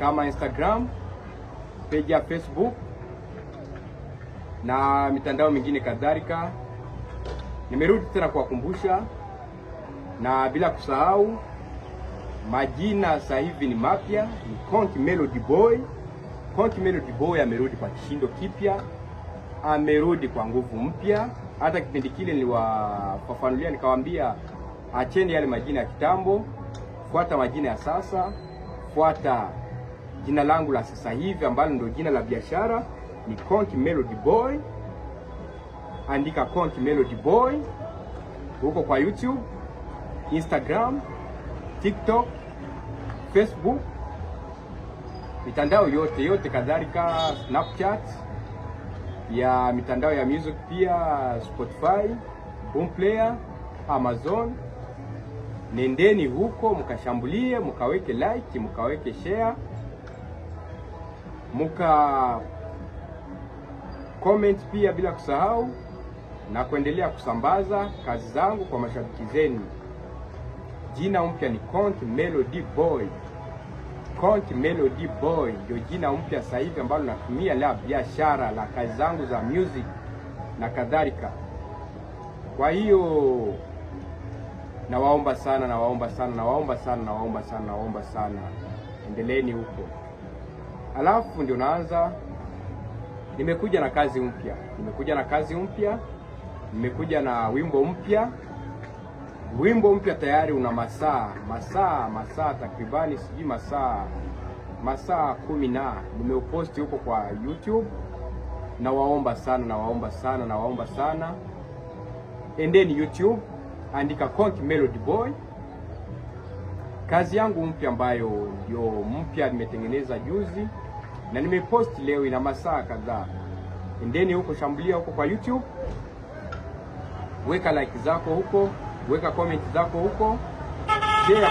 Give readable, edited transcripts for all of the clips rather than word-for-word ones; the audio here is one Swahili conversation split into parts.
kama Instagram, page ya Facebook na mitandao mingine kadhalika. Nimerudi tena kuwakumbusha, na bila kusahau majina sasa hivi ni mapya, ni Konki Melody Boy. Konki Melody Boy amerudi kwa kishindo kipya, amerudi kwa nguvu mpya. Hata kipindi kile niliwafafanulia nikawaambia acheni yale majina ya kitambo, fuata majina ya sasa, fuata jina langu la sasa hivi ambalo ndio jina la biashara, ni Konki Melody Boy. Andika Konki Melody Boy huko kwa YouTube, Instagram, TikTok, Facebook, mitandao yote kadhalika, Snapchat, ya mitandao ya music pia, Spotify, Boomplayer, Amazon. Nendeni huko mkashambulie, mkaweke like, mkaweke share, mka comment pia bila kusahau, na kuendelea kusambaza kazi zangu kwa mashabiki zenu. Jina mpya ni Konki Melody Boy. Konki Melody Boy ndio jina mpya sasa hivi ambalo natumia la biashara, la kazi zangu za music na kadhalika. Kwa hiyo nawaomba sana, endeleeni huko. Alafu ndio naanza, nimekuja na kazi mpya, nimekuja na wimbo mpya. Wimbo mpya tayari una masaa takribani sijui masaa 10 na nimeuposti huko kwa YouTube. Nawaomba sana, endeni YouTube, andika Konki Melody Boy. Kazi yangu mpya ambayo ndio mpya nimetengeneza juzi na nimeposti leo, ina masaa kadhaa. Endeni huko, shambulia huko kwa YouTube, weka like zako huko, weka comment zako huko, share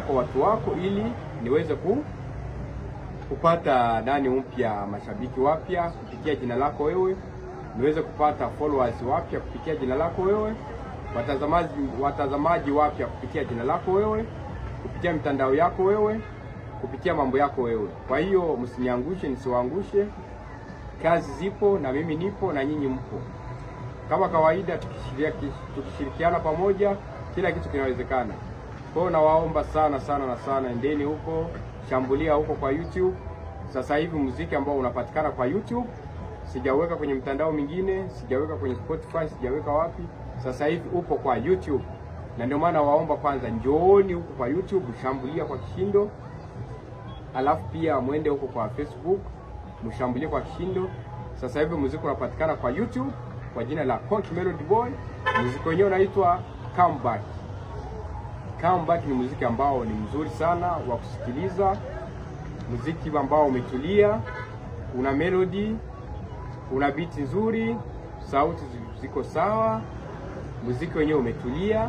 kwa watu wako huko, ili niweze kupata mpya, mashabiki wapya kupitia jina lako wewe, niweze kupata followers wapya kupitia jina lako wewe, watazamaji wapya kupitia jina lako wewe, kupitia mitandao yako wewe, kupitia mambo yako wewe. Kwa hiyo msiniangushe, nisiwaangushe. Kazi zipo na mimi nipo na nyinyi mpo. Kama kawaida tukishirikiana pamoja, kila kitu kinawezekana. Kwa hiyo nawaomba sana, endeni huko, shambulia huko kwa YouTube. Sasa hivi muziki ambao unapatikana kwa YouTube, sijaweka kwenye mtandao mingine, sijaweka kwenye Spotify, sijaweka wapi. Sasa hivi upo kwa YouTube. Na ndio maana waomba kwanza njooni huko kwa YouTube, shambulia kwa kishindo. Alafu pia mwende huko kwa Facebook, mshambulie kwa kishindo. Sasa hivi muziki unapatikana kwa YouTube kwa jina la Konki Melody Boy. Muziki wenyewe unaitwa Comeback. Comeback ni muziki ambao ni mzuri sana wa kusikiliza, muziki ambao umetulia, una melody, una beat nzuri, sauti ziko sawa, muziki wenyewe umetulia.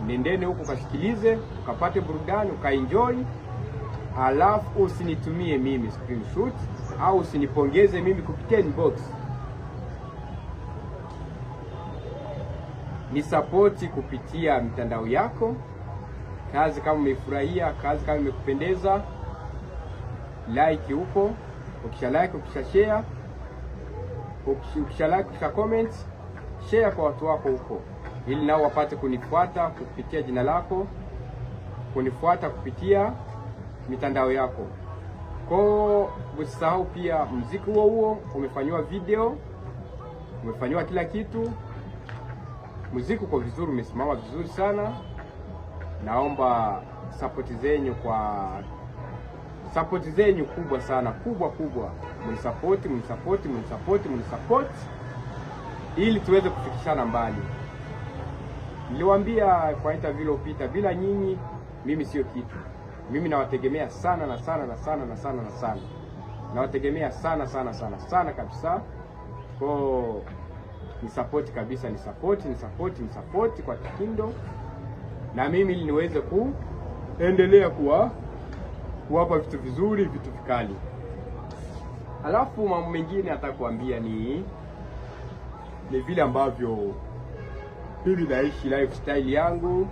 Nendeni huko kasikilize, ukapate burudani, ukaenjoy. Alafu usinitumie mimi screenshot au usinipongeze mimi kupitia inbox. Ni support kupitia mitandao yako. Kazi kama umefurahia, kazi kama imekupendeza, like huko. Ukisha like, ukisha share, ukisha comment, share kwa watu wako huko, ili nao wapate kunifuata kupitia jina lako, kunifuata kupitia mitandao yako. Kwa usisahau pia muziki huo umefanywa video, umefanywa kila kitu. Muziki uko vizuri, umesimama vizuri sana. Naomba support zenyu kubwa sana, kubwa. Mnisupport ili tuweze kufikishana mbali. Niliwaambia kwa interview iliyopita, bila nyinyi mimi sio kitu. Mimi nawategemea sana. Nawategemea sana kabisa. Kwa ni support kabisa, ni support kwa kishindo, na mimi ili niweze kuendelea kuwapa vitu vizuri, vitu vikali. Alafu mambo mengine atakuambia ni vile ambavyo mimi naishi lifestyle yangu.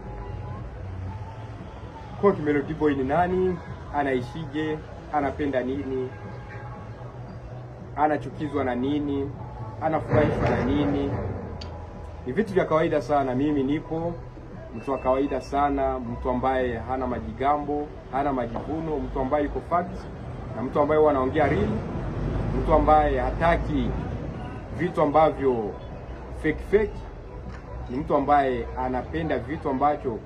Konki Melody Boy ni nani? anaishije, anapenda nini, anachukizwa na nini, anafurahishwa na nini. Ni vitu vya kawaida sana. Mimi nipo mtu wa kawaida sana, mtu ambaye hana majigambo, hana majivuno, mtu ambaye yuko fact na mtu ambaye huwa anaongea real, mtu ambaye hataki vitu ambavyo fake. Ni mtu ambaye anapenda vitu ambacho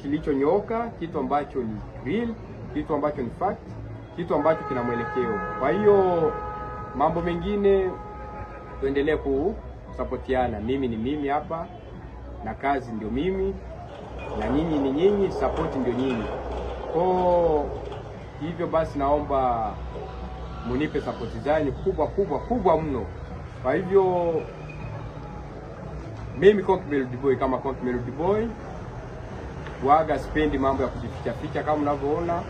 kilichonyooka, kitu ambacho ni real, kitu ambacho ni fact, kitu ambacho kina mwelekeo. Kwa hiyo mambo mengine tuendelee kusapotiana. Mimi ni mimi hapa na kazi ndio mimi, na nyinyi ni nyinyi, support ndio nyinyi. Kwa hivyo basi naomba munipe support zenu kubwa mno. Kwa hivyo mimi Konki Melody Boy, kama Konki Melody Boy, waga sipendi mambo ya kujificha kama mnavyoona,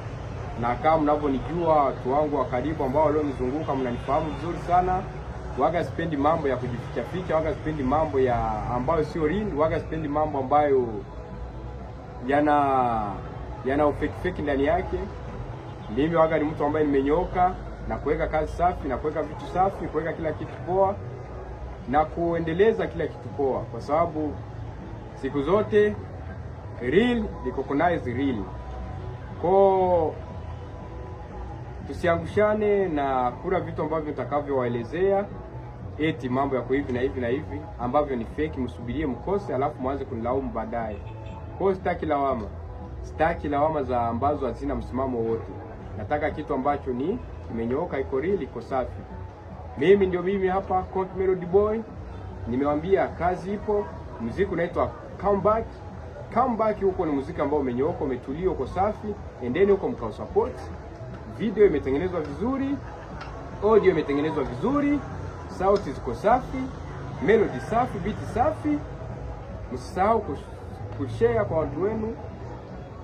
na kama mnavyonijua watu wangu wa karibu ambao walionizunguka mnanifahamu vizuri sana. Waga sipendi mambo ya kujificha, waga sipendi mambo ya ambayo sio real, waga sipendi mambo ambayo yana fake ndani yake. Mimi waga ni mtu ambaye nimenyooka na kuweka kazi safi na kuweka vitu safi, kuweka kila kitu poa na kuendeleza kila kitu poa, kwa sababu siku zote real recognize real. Kwa tusiangushane na kula vitu ambavyo nitakavyowaelezea eti mambo yako hivi na hivi na hivi ambavyo ni fake, msubirie mkose alafu mwanze kunilaumu baadaye. Kwa sitaki lawama za ambazo hazina msimamo wote. Nataka kitu ambacho ni kimenyooka, iko real, iko safi. Mimi ndio mimi hapa Konki Melody Boy. Nimewambia kazi ipo, muziki unaitwa Comeback. Comeback huko ni muziki ambao umenyooka, umetulia, uko safi. Endeni huko mkao support. Video imetengenezwa vizuri, audio imetengenezwa vizuri, sauti ziko safi, melody safi, beat safi. Msisahau kushare kwa watu wenu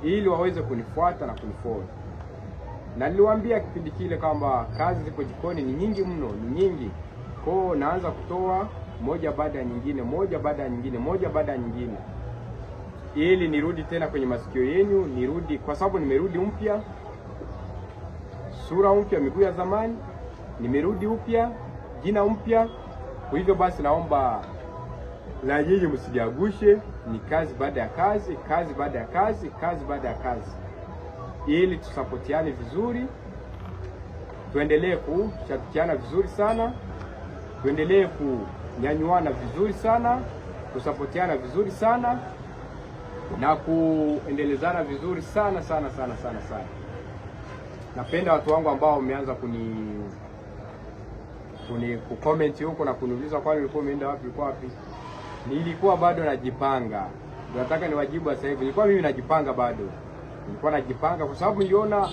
ili waweze kunifuata na kunifollow. Na niliwaambia kipindi kile kwamba kazi zipo jikoni ni nyingi mno, ni nyingi. Kwa naanza kutoa moja baada ya nyingine, moja baada ya nyingine, moja baada ya nyingine, ili nirudi tena kwenye masikio yenu, nirudi kwa sababu nimerudi mpya, sura mpya, miguu ya zamani, nimerudi upya, jina mpya. Kwa hivyo basi naomba na nyinyi msijiagushe, ni kazi baada ya kazi, kazi baada ya kazi, kazi baada ya kazi, ili tusapotiane vizuri, tuendelee kushirikiana vizuri sana, tuendelee kunyanyuana vizuri sana, kusapotiana vizuri sana na kuendelezana vizuri sana sana sana sana sana. Napenda watu wangu ambao wameanza kucomment huko na kuniuliza kwani ulikuwa umeenda wapi, ulikuwa wapi. Nilikuwa bado najipanga. Nataka niwajibu sasa hivi. Nilikuwa mimi najipanga bado. Nilikuwa najipanga kwa sababu niliona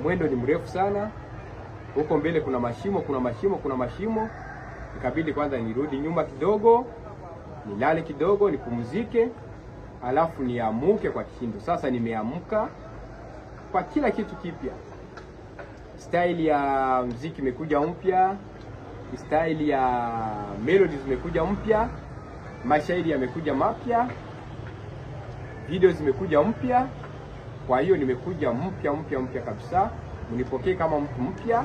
mwendo ni mrefu sana. Huko mbele kuna mashimo. Ikabidi kwanza nirudi nyuma kidogo, nilale kidogo, nipumzike, alafu niamuke kwa kishindo. Sasa nimeamka kwa kila kitu kipya. Style ya muziki imekuja mpya, style ya melodies imekuja mpya, mashairi yamekuja mapya, video zimekuja mpya. Kwa hiyo nimekuja mpya kabisa. Mnipokee kama mtu mpya,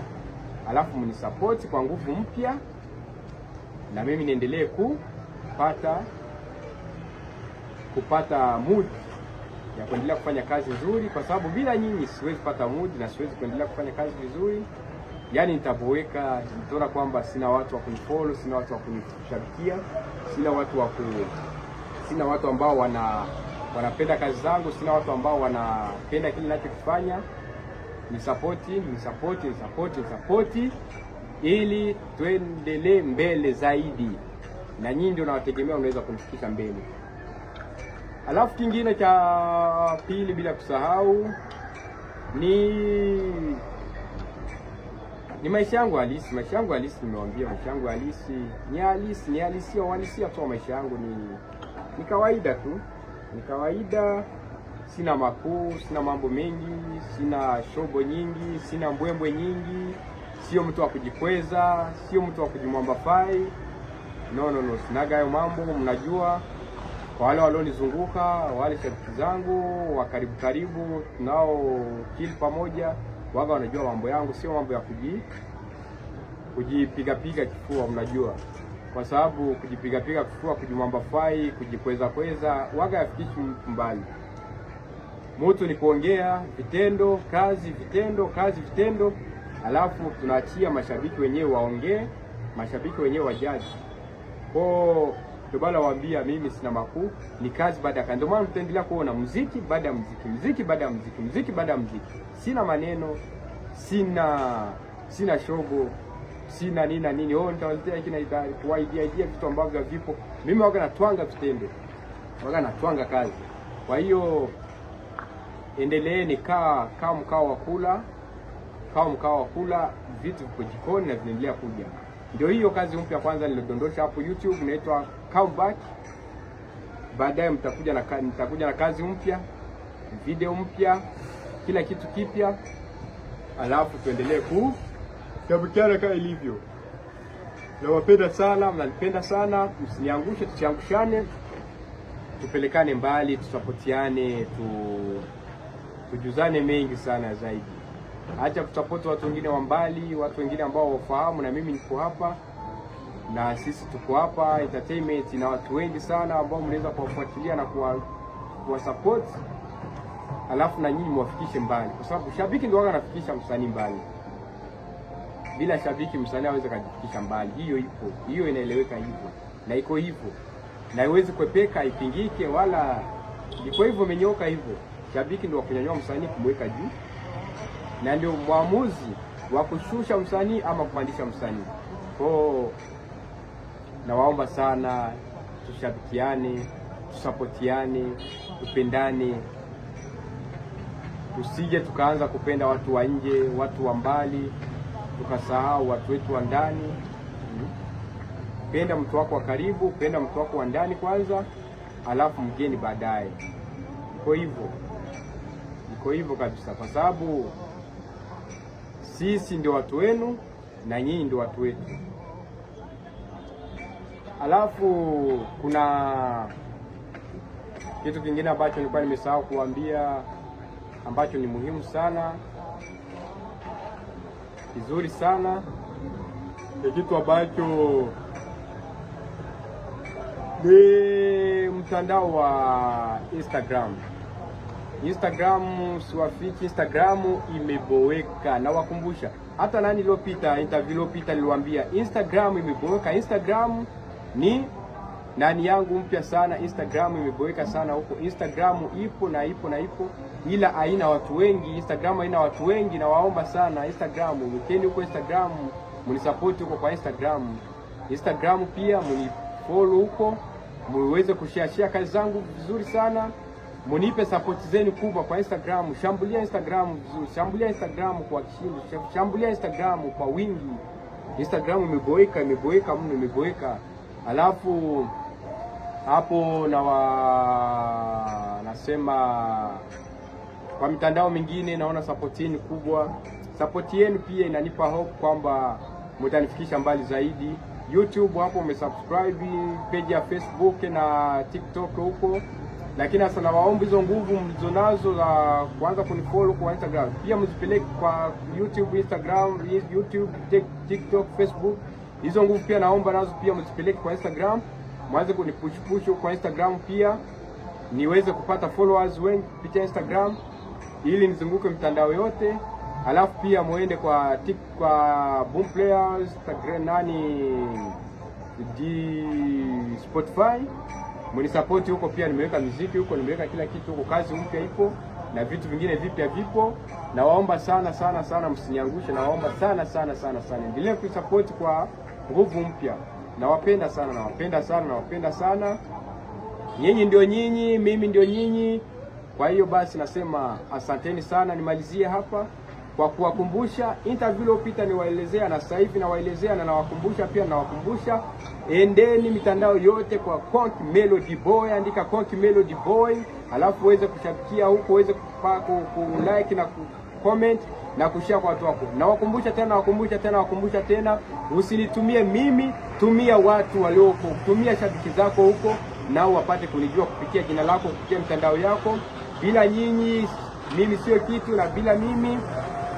alafu mnisupport kwa nguvu mpya, na mimi niendelee kupata mood ya kuendelea kufanya kazi nzuri, kwa sababu bila nyinyi siwezi pata mood na siwezi kuendelea kufanya kazi vizuri. Yaani nitaboeka, nitaona kwamba sina watu wa kunifollow, sina watu wa kunishabikia, sina watu ambao wanapenda kazi zangu, sina watu ambao wanapenda kile ninachokifanya. Ni support ili tuendelee mbele zaidi, na nyinyi ndio nawategemea, unaweza kunifikisha mbele. Alafu kingine cha pili bila kusahau ni maisha yangu halisi. Maisha yangu halisi nimewaambia, maisha yangu halisi ni halisia tu. Maisha yangu ni kawaida tu. Ni kawaida, sina makuu, sina mambo mengi, sina shobo nyingi, sina mbwembwe nyingi, sio mtu wa kujikweza, sio mtu wa kujimwamba fai. No, sinaga hayo mambo, mnajua. Kwa wale walionizunguka, wale shabiki zangu wa karibu tunao kill pamoja, waga wanajua mambo yangu, sio mambo ya kujipiga kifua, mnajua. Kwa sababu kujipiga kifua, kujimambafai, kujikweza waga yafikishi mtu mbali. Mtu ni kuongea, vitendo, kazi, vitendo, alafu tunaachia mashabiki wenyewe waongee, mashabiki wenyewe wajaji. Kwa Tobala waambia mimi sina makuu, ni kazi baada ya kazi. Ndio maana mtaendelea kuona muziki baada ya muziki, muziki baada ya muziki, muziki baada ya muziki. Sina maneno, sina shogo, sina nini. Nitawaletea kina idea vitu ambavyo vipo. Mimi waga natwanga vitendo, waga natwanga kazi. Kwa hiyo endeleeni kaa mkao wa kula, vitu viko jikoni na vinaendelea kuja. Ndio hiyo kazi mpya kwanza nilidondosha hapo YouTube, inaitwa Comeback. Baadaye nitakuja na kazi mpya, video mpya, kila kitu kipya. Alafu tuendelee kushabikiana kama ilivyo. Nawapenda sana, mnanipenda sana, msiniangushe, tusiangushane. Tupelekane mbali, tusapotiane, tujuzane mengi sana zaidi. Acha kusupport watu wengine wa mbali, watu wengine ambao wafahamu na mimi niko hapa. Na sisi tuko hapa entertainment na watu wengi sana ambao mnaweza kuwafuatilia na kuwa support. Alafu na nyinyi muwafikishe mbali, kwa sababu shabiki ndio anafikisha msanii mbali. Bila shabiki msanii hawezi kufikisha mbali. Hiyo ipo, hiyo inaeleweka hivyo. Na iko hivyo. Na haiwezi kuepeka, ipingike wala iko hivyo, imenyoka hivyo. Shabiki ndio wakunyanyua msanii kumweka juu. Na ndio muamuzi wa kushusha msanii ama kupandisha msanii. Kwa nawaomba sana tushabikiane, tusapotiane, tupendane. Tusije tukaanza kupenda watu wa nje, watu wa mbali, tukasahau watu wetu wa ndani. Penda mtu wako wa karibu, penda mtu wako wa ndani kwanza, alafu mgeni baadaye. Iko hivyo kabisa, kwa sababu sisi ndio watu wenu na nyinyi ndio watu wetu. Alafu kuna kitu kingine ambacho nilikuwa nimesahau kuambia, ambacho ni muhimu sana, kizuri sana. Ni kitu ambacho ni mtandao wa Instagram siwafiki. Instagram imeboeka, na wakumbusha hata nani iliyopita, interview iliyopita niliwaambia Instagram imeboeka. Instagram ni nani yangu mpya sana. Instagram imeboeka sana huko. Instagram ipo, ila haina watu wengi. Instagram haina watu wengi, na waomba sana Instagram, mkeni huko Instagram, mnisupport huko kwa Instagram. Instagram pia mnifollow huko, muweze kushare kazi zangu vizuri sana. Munipe support zenu kubwa kwa Instagram. Shambulia Instagram vizuri, shambulia Instagram kwa kishindo, shambulia Instagram kwa wingi. Instagram imeboeka. Alafu hapo nasema kwa mitandao mingine naona support yenu kubwa. Support yenu pia inanipa hope kwamba mtanifikisha mbali zaidi. YouTube hapo umesubscribe, page ya Facebook na TikTok huko. Lakini sasa nawaomba hizo nguvu mlizonazo za kuanza kunifollow kwa Instagram, pia mzipeleke kwa YouTube, Instagram, YouTube, TikTok, Facebook. Hizo nguvu pia naomba nazo pia mzipeleke kwa Instagram. Mwanze kunipush kwa Instagram pia, niweze kupata followers wengi kupitia Instagram, ili nizunguke mitandao yote. Alafu pia muende kwa Boomplayer, Instagram, Spotify. Mnisupport huko pia, nimeweka muziki huko, nimeweka kila kitu huko, kazi mpya ipo na vitu vingine vipya vipo. Nawaomba sana msiniangushe, nawaomba sana. Endelee kusupport kwa nguvu mpya. Nawapenda sana. Nyinyi ndio nyinyi, mimi ndio nyinyi. Kwa hiyo basi nasema asanteni sana. Nimalizie hapa kwa kuwakumbusha interview iliyopita niwaelezea, na sasa hivi nawaelezea na nawakumbusha, endeni mitandao yote kwa Konki Melody Boy, andika Konki Melody Boy, alafu uweze kushabikia huko, uweze ku-like na comment na kushare kwa watu wako. Nawakumbusha tena, usinitumie mimi, tumia watu walioko, tumia shabiki zako huko, nao wapate kunijua kupitia jina lako, kupitia mtandao yako. Bila nyinyi mimi sio kitu, na bila mimi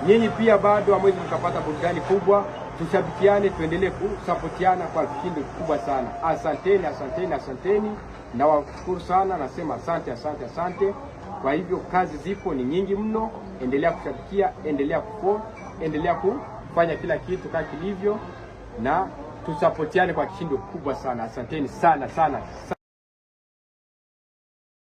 nyinyi pia bado hamwezi mkapata burudani kubwa. Tushabikiane, tuendelee kusapotiana kwa kishindo kikubwa sana. Asanteni, asanteni, asanteni. Na washukuru sana, nasema asante, asante, asante. Kwa hivyo kazi zipo ni nyingi mno. Endelea kushabikia, endelea endelea kufanya kila kitu kama kilivyo, na tusapotiane kwa kishindo kikubwa sana. Asanteni sana sana.